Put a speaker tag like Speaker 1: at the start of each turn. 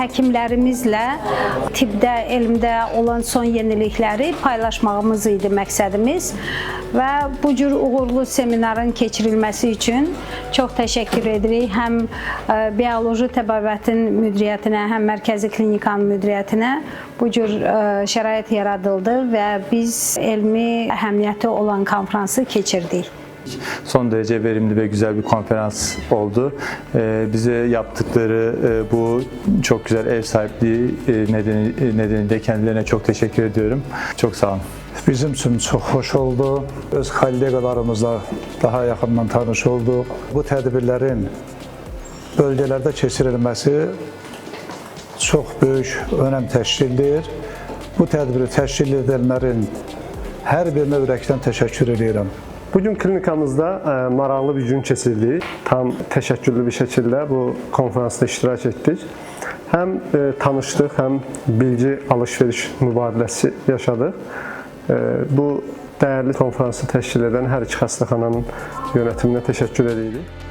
Speaker 1: həkimlərimizlə tibbdə, elmdə olan son yenilikləri paylaşmağımız idi məqsədimiz və bu cür uğurlu seminarın keçirilməsi üçün çox təşəkkür edirik həm bioloji təbabətin müdiriyyətinə, həm mərkəzi klinikanın müdiriyyətinə bu cür şərait yaradıldı və biz elmi əhəmiyyəti olan konfransı keçirdik.
Speaker 2: Son derece verimli ve güzel bir konferans oldu. Bize yaptıkları bu çok güzel ev sahipliği nedeniyle kendilerine çok teşekkür ediyorum. Çok sağ olun.
Speaker 3: Bizim üçün çox xoş oldu. Öz kollegalarımızla daha yaxından tanış olduq. Bu tədbirlərin bölgələrdə keçirilməsi çox böyük önəm təşkil edir. Bu tədbiri təşkil edənlərin hər birinə ürəkdən təşəkkür edirəm.
Speaker 4: Bugün klinikamızda maraqlı bir gün keçirdik. Tam təşəkkürlü bir şəkildə bu konferansda iştirak etdik. Həm tanışdıq, həm bilgi alış-veriş mübadiləsi yaşadıq. Bu dəyərli konferansı təşkil edən hər iki xəstəxananın yönətiminə təşəkkür edirik.